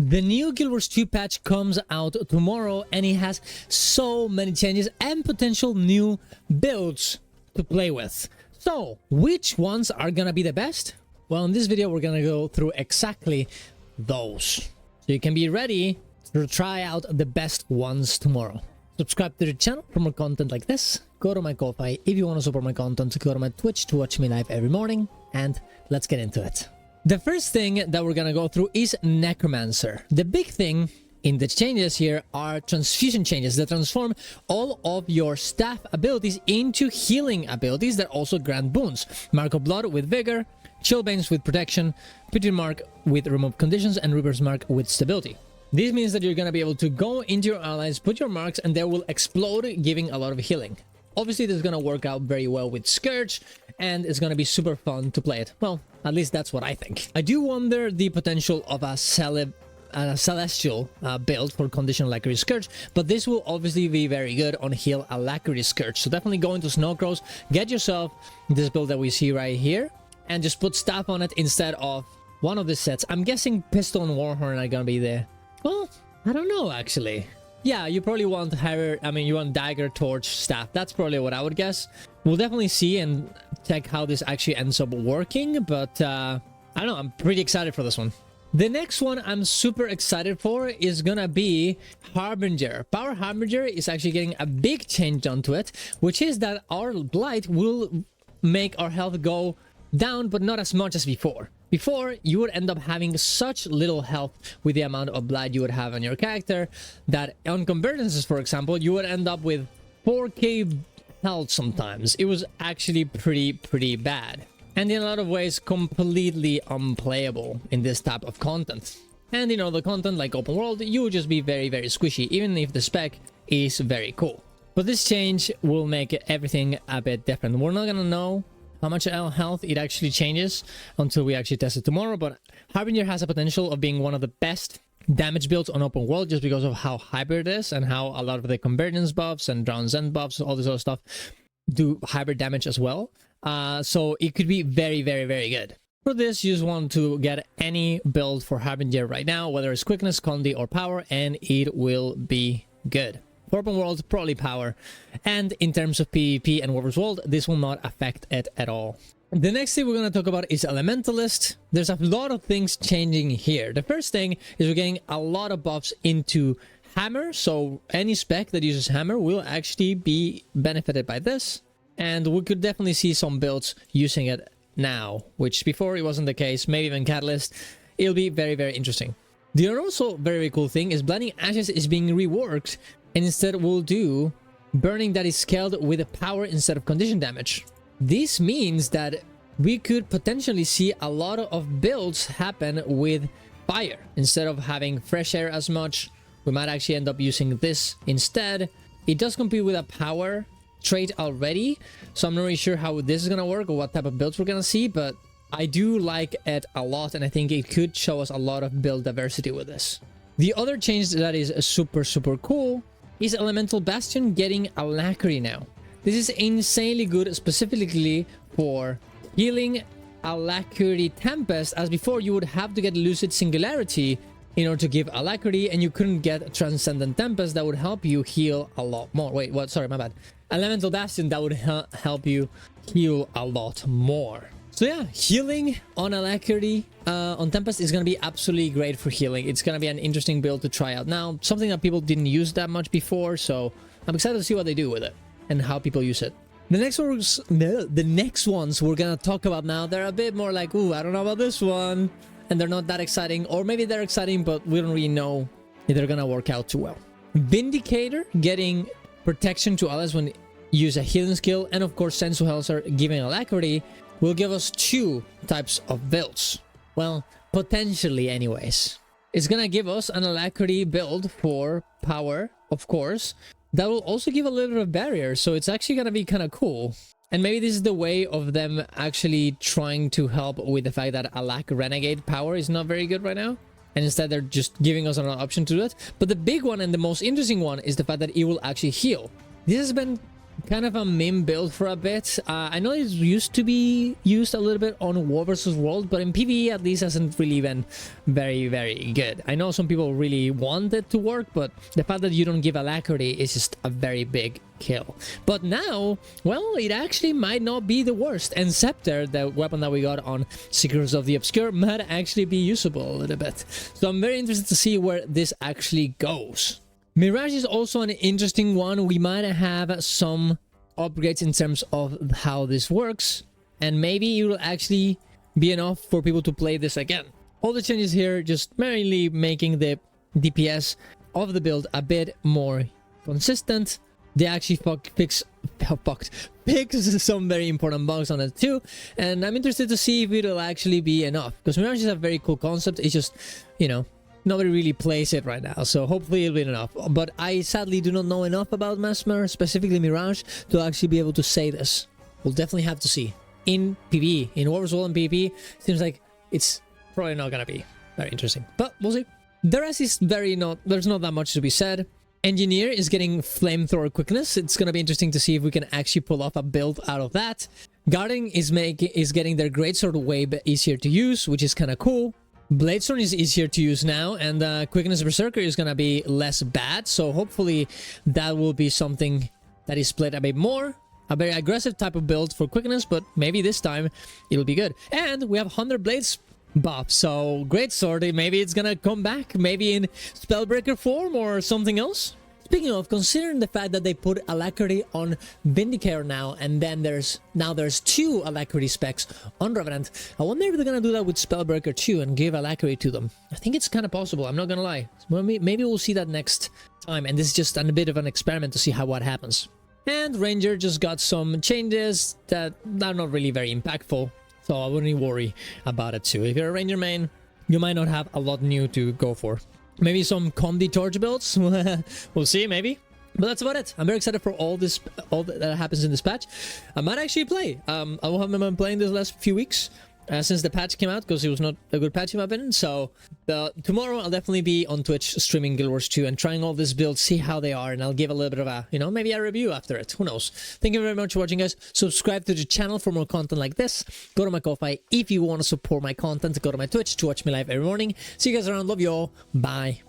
The new Guild Wars 2 patch comes out tomorrow, and it has so many changes and potential new builds to play with. So, which ones are gonna be the best? Well, in this video, we're gonna go through exactly those. So you can be ready to try out the best ones tomorrow. Subscribe to the channel for more content like this. Go to my Ko-Fi if you want to support my content. Go to my Twitch to watch me live every morning. And let's get into it. The first thing that we're gonna go through is Necromancer. The big thing in the changes here are transfusion changes that transform all of your staff abilities into healing abilities that also grant boons. Mark of Blood with Vigor, Chillbanes with Protection, Putrid Mark with Remove Conditions, and Reaper's Mark with Stability. This means that you're gonna be able to go into your allies, put your marks, and they will explode, giving a lot of healing. Obviously, this is gonna work out very well with Scourge, and it's gonna be super fun to play it. Well, at least that's what I think. I do wonder the potential of a Celestial build for Conditional Alacrity Scourge, but this will obviously be very good on Heal Alacrity Scourge. So definitely go into Snowcrows, get yourself this build that we see right here, and just put staff on it instead of one of the sets. I'm guessing Pistol and Warhorn are gonna be there. Well, I don't know actually. Yeah, you probably want you want Dagger, Torch, Staff. That's probably what I would guess. We'll definitely see and check how this actually ends up working, but I don't know, I'm pretty excited for this one. The next one I'm super excited for is gonna be Harbinger. Power Harbinger is actually getting a big change onto it, which is that our Blight will make our health go down, but not as much as before. Before, you would end up having such little health with the amount of blood you would have on your character that on convergences, for example, you would end up with 4k health sometimes. It was actually pretty bad. And in a lot of ways, completely unplayable in this type of content. And in other content like open world, you would just be very squishy, even if the spec is very cool. But this change will make everything a bit different. We're not gonna know how much health it actually changes until we actually test it tomorrow, but Harbinger has a potential of being one of the best damage builds on open world just because of how hybrid it is and how a lot of the convergence buffs and Drowned Zen buffs, all this other stuff, do hybrid damage as well. So it could be very good. For this, you just want to get any build for Harbinger right now, whether it's quickness, condi, or power, and it will be good. For open world, probably power, and in terms of PvP and Warriors World, this will not affect it at all. The next thing we're going to talk about is Elementalist. There's a lot of things changing here. The first thing is we're getting a lot of buffs into Hammer, so any spec that uses Hammer will actually be benefited by this, and we could definitely see some builds using it now, which before it wasn't the case, maybe even Catalyst. It'll be very interesting. The other also very cool thing is Blinding Ashes is being reworked, and instead we'll do burning that is scaled with a power instead of condition damage. This means that we could potentially see a lot of builds happen with fire. Instead of having fresh air as much, we might actually end up using this instead. It does compete with a power trait already, so I'm not really sure how this is gonna work or what type of builds we're gonna see, but I do like it a lot, and I think it could show us a lot of build diversity with this. The other change that is super cool is Elemental Bastion getting Alacrity now. This is insanely good, specifically for healing Alacrity Tempest, as before you would have to get Lucid Singularity in order to give Alacrity, and you couldn't get Transcendent Tempest that would help you heal a lot more. Wait, what? Sorry, my bad. Elemental Bastion that would help you heal a lot more. So yeah, healing on Alacrity on Tempest is going to be absolutely great for healing. It's going to be an interesting build to try out now. Something that people didn't use that much before, so I'm excited to see what they do with it and how people use it. The next ones we're going to talk about now, they're a bit more like, ooh, I don't know about this one. And they're not that exciting, or maybe they're exciting, but we don't really know if they're going to work out too well. Vindicator getting protection to allies when you use a healing skill, and of course Sensu Helsar giving Alacrity will give us two types of builds. Well, potentially anyways. It's gonna give us an Alacrity build for power, of course. That will also give a little bit of barrier, so it's actually gonna be kind of cool. And maybe this is the way of them actually trying to help with the fact that Alac Renegade power is not very good right now. And instead they're just giving us an option to do it. But the big one and the most interesting one is the fact that it will actually heal. This has been kind of a meme build for a bit. I know it used to be used a little bit on War vs. World, but in PvE at least hasn't really been very good. I know some people really want it to work, but the fact that you don't give alacrity is just a very big kill. But now, well, it actually might not be the worst, and Scepter, the weapon that we got on Secrets of the Obscure, might actually be usable a little bit. So I'm very interested to see where this actually goes. Mirage is also an interesting one. We might have some upgrades in terms of how this works, and maybe it will actually be enough for people to play this again. All the changes here just mainly making the DPS of the build a bit more consistent. They actually fix some very important bugs on it too, and I'm interested to see if it'll actually be enough, because Mirage is a very cool concept. It's just, you know, nobody really plays it right now, so hopefully it'll be enough. But I sadly do not know enough about Mesmer, specifically Mirage, to actually be able to say this. We'll definitely have to see. In PvE, in War vs. World and PvP, seems like it's probably not gonna be very interesting, but we'll see. The rest is there's not that much to be said. Engineer is getting flamethrower quickness. It's gonna be interesting to see if we can actually pull off a build out of that. Guarding is getting their greatsword way easier to use, which is kind of cool. Bladestone is easier to use now, and Quickness Berserker is gonna be less bad, so hopefully that will be something that is split a bit more. A very aggressive type of build for quickness, but maybe this time it'll be good. And we have 100 Blades buff, so Greatsword, maybe it's gonna come back, maybe in Spellbreaker form or something else. Speaking of, considering the fact that they put alacrity on Vindicator now, and then there's 2 alacrity specs on Revenant, I wonder if they're gonna do that with Spellbreaker too and give alacrity to them. I think it's kind of possible, I'm not gonna lie. Maybe we'll see that next time, and this is just a bit of an experiment to see what happens. And Ranger just got some changes that are not really very impactful, so I wouldn't worry about it too. If you're a Ranger main, you might not have a lot new to go for. Maybe some Comedy Torch builds. We'll see, maybe. But that's about it. I'm very excited for all that happens in this patch. I might actually play. I will have been playing this last few weeks since the patch came out, because it was not a good patch in my opinion. So tomorrow I'll definitely be on Twitch streaming Guild Wars 2 and trying all these builds, see how they are, and I'll give a little bit of a, maybe a review after it. Who knows? Thank you very much for watching, guys. Subscribe to the channel for more content like this. Go to my Ko-Fi if you want to support my content. Go to my Twitch to watch me live every morning. See you guys around. Love you all. Bye.